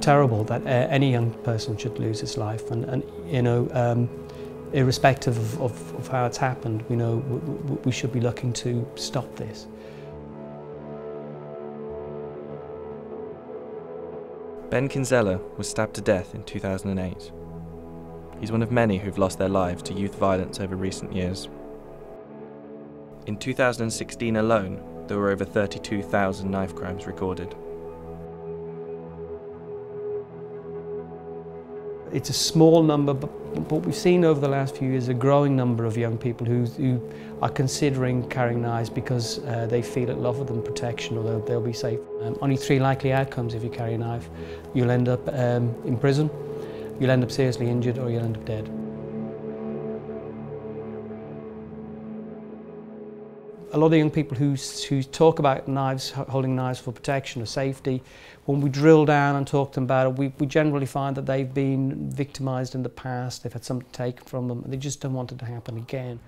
terrible that any young person should lose his life, and you know, irrespective of how it's happened, you know, we should be looking to stop this. Ben Kinsella was stabbed to death in 2008. He's one of many who've lost their lives to youth violence over recent years. In 2016 alone, there were over 32,000 knife crimes recorded. It's a small number, but what we've seen over the last few years, a growing number of young people who are considering carrying knives because they feel it will offer them protection, or they'll be safe. Only 3 likely outcomes if you carry a knife. You'll end up in prison, you'll end up seriously injured, or you'll end up dead. A lot of young people who talk about knives, holding knives for protection or safety, when we drill down and talk to them about it, we generally find that they've been victimised in the past, they've had something taken from them, and they just don't want it to happen again.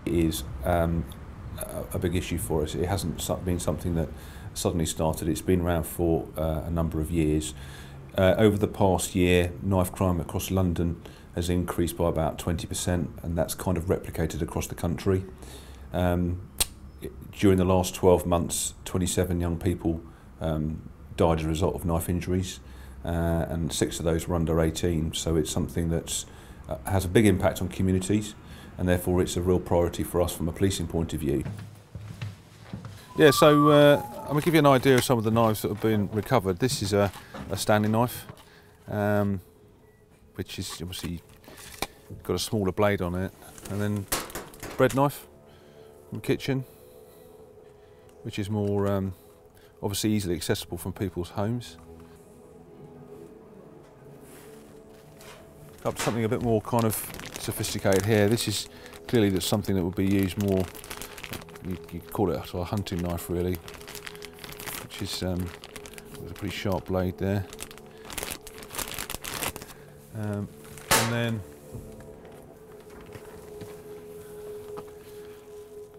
It is a big issue for us. It hasn't been something that suddenly started. It's been around for a number of years. Over the past year, knife crime across London has increased by about 20%, and that's kind of replicated across the country. During the last 12 months, 27 young people died as a result of knife injuries, and 6 of those were under 18, so it's something that has a big impact on communities, and therefore it's a real priority for us from a policing point of view. Yeah, so I'm going to give you an idea of some of the knives that have been recovered. This is a Stanley knife, which is obviously got a smaller blade on it, and then bread knife from the kitchen, which is more obviously easily accessible from people's homes. Up to something a bit more kind of sophisticated here. This is clearly something that would be used more, you could call it a hunting knife really, which is with a pretty sharp blade there. And then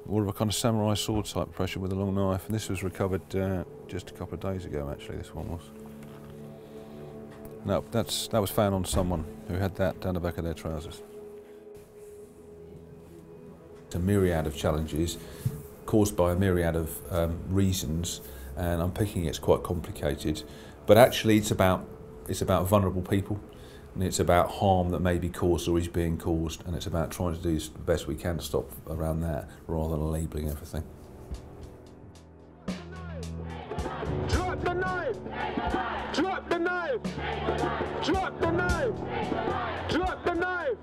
more of a kind of samurai sword type pressure with a long knife, and this was recovered just a couple of days ago actually, this one was. No, that was found on someone who had that down the back of their trousers. It's a myriad of challenges caused by a myriad of reasons, and unpicking it's quite complicated, but actually it's about vulnerable people. And it's about harm that may be caused or is being caused, and it's about trying to do the best we can to stop around that, rather than labelling everything. Drop the knife! Drop the knife! Drop the knife! Drop the knife!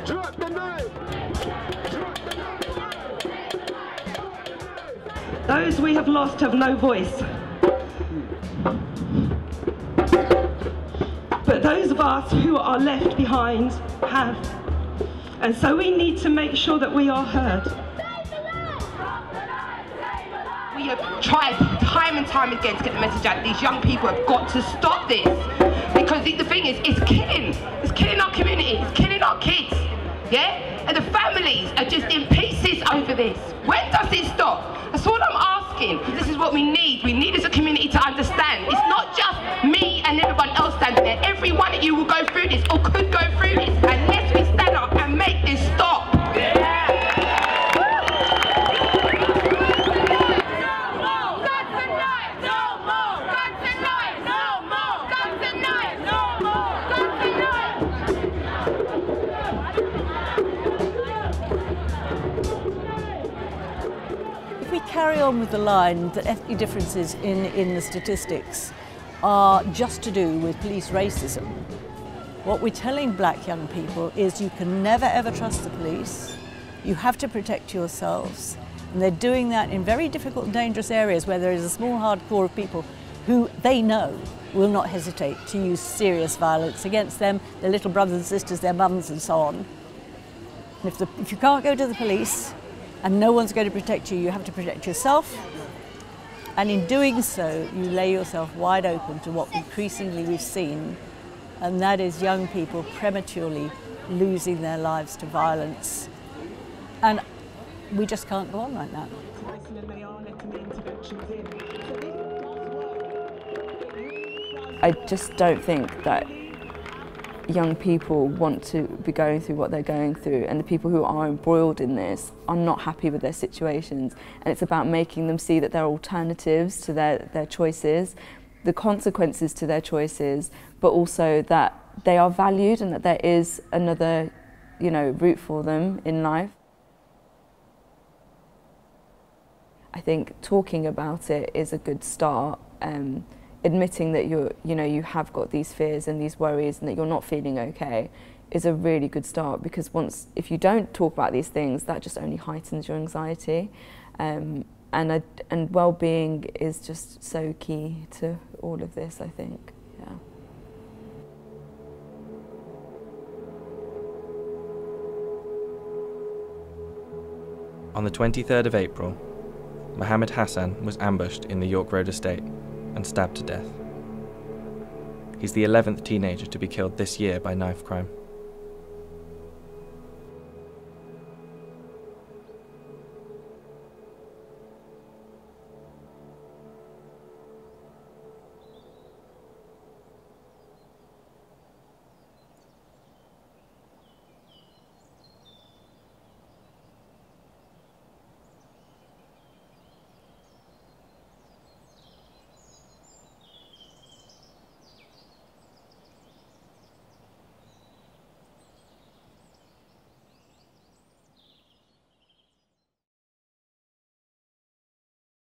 Drop the knife! Drop the knife! Those we have lost have no voice. But those of us who are left behind have. And so we need to make sure that we are heard. We have tried time and time again to get the message out. These young people have got to stop this. Because the thing is, it's killing our community, it's killing our kids. Yeah? And the families are just in pieces over this. When does it stop? That's all I'm asking. This is what we need. We need as a community to understand. It's not just me and everyone else standing there. Every one of you will go through this or could go through this unless we stand up and make this stop. Carry on with the line that ethnic differences in the statistics are just to do with police racism. What we're telling black young people is you can never ever trust the police, you have to protect yourselves, and they're doing that in very difficult and dangerous areas where there is a small hard core of people who they know will not hesitate to use serious violence against them, their little brothers and sisters, their mums and so on. And if you can't go to the police, and no one's going to protect you, you have to protect yourself. And in doing so, you lay yourself wide open to what increasingly we've seen, and that is young people prematurely losing their lives to violence. And we just can't go on like that. instructions in. So this does work. It really does I work. just don't think that young people want to be going through what they're going through, and the people who are embroiled in this are not happy with their situations, and it's about making them see that there are alternatives to their choices, the consequences to their choices, but also that they are valued and that there is another, you know, route for them in life. I think talking about it is a good start. Admitting that you have got these fears and these worries and that you're not feeling okay is a really good start, because if you don't talk about these things, that just only heightens your anxiety. And well-being is just so key to all of this, I think. Yeah. On the 23rd of April, Mohammed Hassan was ambushed in the York Road estate and stabbed to death. He's the 11th teenager to be killed this year by knife crime.